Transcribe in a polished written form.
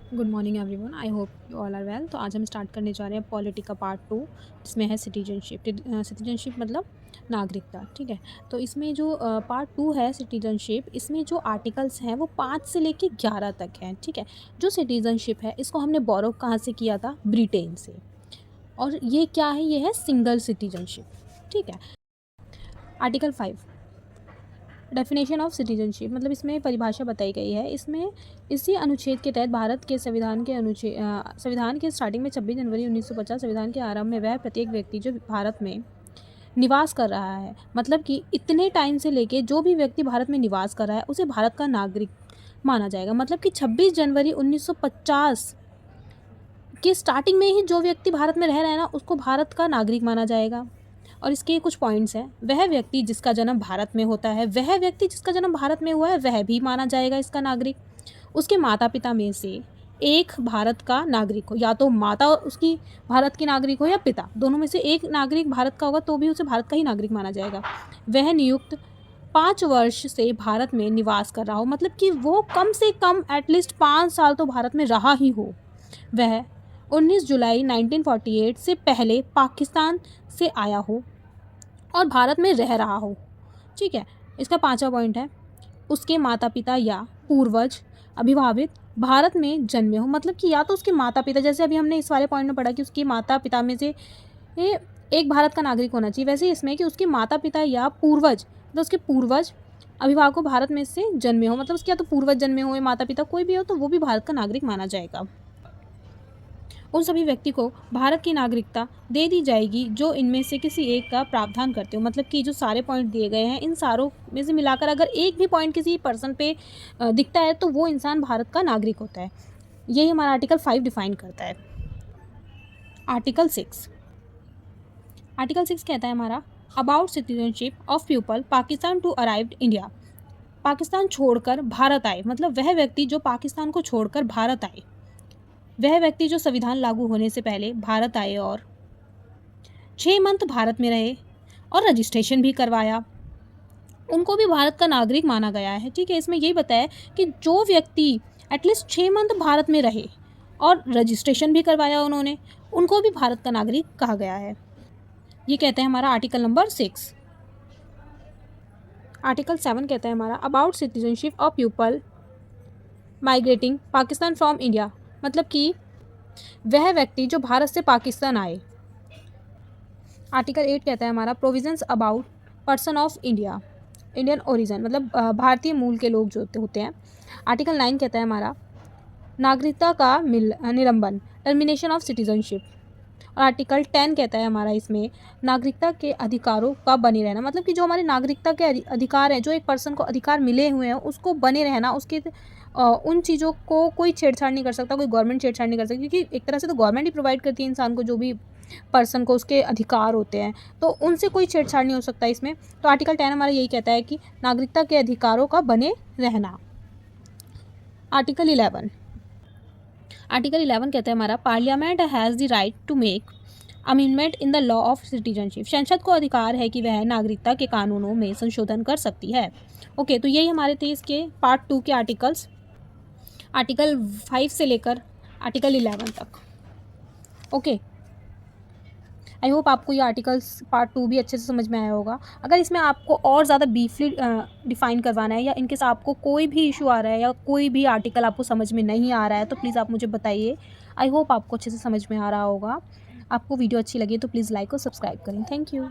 Good morning everyone, I hope you all are well. तो आज हम स्टार्ट करने जा रहे हैं पॉलिटी का पार्ट 2, जिसमें है सिटीजनशिप। सिटीजनशिप मतलब नागरिकता, ठीक है। तो इसमें जो पार्ट 2 है सिटीजनशिप, इसमें जो आर्टिकल्स हैं वो 5 से लेके 11 तक हैं, ठीक है। जो सिटीजनशिप है इसको हमने बोरो कहाँ से किया था? ब्रिटेन से। और ये क्या है? ये है सिंगल सिटीजनशिप, ठीक है। आर्टिकल 5, डेफिनेशन ऑफ सिटीजनशिप, मतलब इसमें परिभाषा बताई गई है। इसमें इसी अनुच्छेद के तहत भारत के संविधान के स्टार्टिंग में 26 जनवरी 1950 संविधान के आरंभ में वह प्रत्येक व्यक्ति जो भारत में निवास कर रहा है, मतलब कि इतने टाइम से लेके जो भी व्यक्ति भारत में निवास कर रहा है उसे भारत का नागरिक माना जाएगा। मतलब कि 26 जनवरी 1950 के स्टार्टिंग में ही जो व्यक्ति भारत में रह रहा है ना, उसको भारत का नागरिक माना जाएगा। और इसके कुछ पॉइंट्स हैं। वह व्यक्ति जिसका जन्म भारत में होता है, वह व्यक्ति जिसका जन्म भारत में हुआ है, वह भी माना जाएगा इसका नागरिक। उसके माता पिता में से एक भारत का नागरिक हो, या तो माता उसकी भारत की नागरिक हो या पिता, दोनों में से एक नागरिक भारत का होगा तो भी उसे भारत का ही नागरिक माना जाएगा। वह नियुक्त 5 वर्ष से भारत में निवास कर रहा हो, मतलब कि वो कम से कम एटलीस्ट 5 साल तो भारत में रहा ही हो। वह 19 जुलाई 1948 से पहले पाकिस्तान से आया हो और भारत में रह रहा हो, ठीक है। इसका 5वां पॉइंट है, उसके माता पिता या पूर्वज अभिभावित भारत में जन्मे हो, मतलब कि या तो उसके माता पिता, जैसे अभी हमने इस वाले पॉइंट में पढ़ा कि उसके माता पिता में से एक भारत का नागरिक होना चाहिए, वैसे इसमें कि उसके माता पिता या पूर्वज, तो उसके पूर्वज अभिभावकों भारत में से जन्मे हो, मतलब उसके या तो पूर्वज जन्मे हो या माता पिता कोई भी हो, तो वो भी भारत का नागरिक माना जाएगा। उन सभी व्यक्ति को भारत की नागरिकता दे दी जाएगी जो इनमें से किसी एक का प्रावधान करते हो, मतलब कि जो सारे पॉइंट दिए गए हैं इन सारों में से मिलाकर अगर एक भी पॉइंट किसी पर्सन पे दिखता है तो वो इंसान भारत का नागरिक होता है। यही हमारा आर्टिकल 5 डिफाइन करता है। आर्टिकल 6, आर्टिकल 6 कहता है हमारा about citizenship of people Pakistan to arrived India. Pakistan छोड़कर भारत आए, मतलब वह व्यक्ति जो पाकिस्तान को छोड़कर भारत आए, वह व्यक्ति जो संविधान लागू होने से पहले भारत आए और 6 मंथ भारत में रहे और रजिस्ट्रेशन भी करवाया, उनको भी भारत का नागरिक माना गया है, ठीक है। इसमें यही बताया कि जो व्यक्ति एटलीस्ट 6 मंथ भारत में रहे और रजिस्ट्रेशन भी करवाया उन्होंने, उनको भी भारत का नागरिक कहा गया है। ये कहते हैं हमारा आर्टिकल नंबर 6। आर्टिकल 7 कहता है हमारा about citizenship of people migrating Pakistan from India, मतलब कि वह व्यक्ति जो भारत से पाकिस्तान आए। आर्टिकल 8 कहता है हमारा provisions about person of Indian origin, मतलब भारतीय मूल के लोग जो होते हैं। आर्टिकल 9 कहता है हमारा नागरिकता का निलंबन, टर्मिनेशन ऑफ सिटीजनशिप। और आर्टिकल 10 कहता है हमारा इसमें नागरिकता के अधिकारों का बने रहना, मतलब कि जो हमारे नागरिकता के अधिकार हैं, जो एक पर्सन को अधिकार मिले हुए हैं उसको बने रहना, उसके उन चीज़ों को कोई छेड़छाड़ नहीं कर सकता, कोई गवर्नमेंट छेड़छाड़ नहीं कर सकती, क्योंकि एक तरह से तो गवर्नमेंट ही प्रोवाइड करती है इंसान को, जो भी पर्सन को उसके अधिकार होते हैं, तो उनसे कोई छेड़छाड़ नहीं हो सकता इसमें। तो आर्टिकल 10 हमारा यही कहता है कि नागरिकता के अधिकारों का बने रहना। आर्टिकल 11, आर्टिकल 11 कहता है हमारा parliament has the right to make amendment in the law of citizenship, संसद को अधिकार है कि वह नागरिकता के कानूनों में संशोधन कर सकती है। ओके, तो यही हमारे थे इसके पार्ट 2 के आर्टिकल्स, आर्टिकल 5 से लेकर आर्टिकल 11 तक। ओके, आई होप आपको ये आर्टिकल्स पार्ट 2 भी अच्छे से समझ में आया होगा। अगर इसमें आपको और ज़्यादा ब्रीफली डिफ़ाइन करवाना है, या इनकेस आपको कोई भी इशू आ रहा है या कोई भी आर्टिकल आपको समझ में नहीं आ रहा है, तो प्लीज़ आप मुझे बताइए। आई होप आपको अच्छे से समझ में आ रहा होगा। आपको वीडियो अच्छी लगी तो प्लीज़ लाइक और सब्सक्राइब करें। Thank you.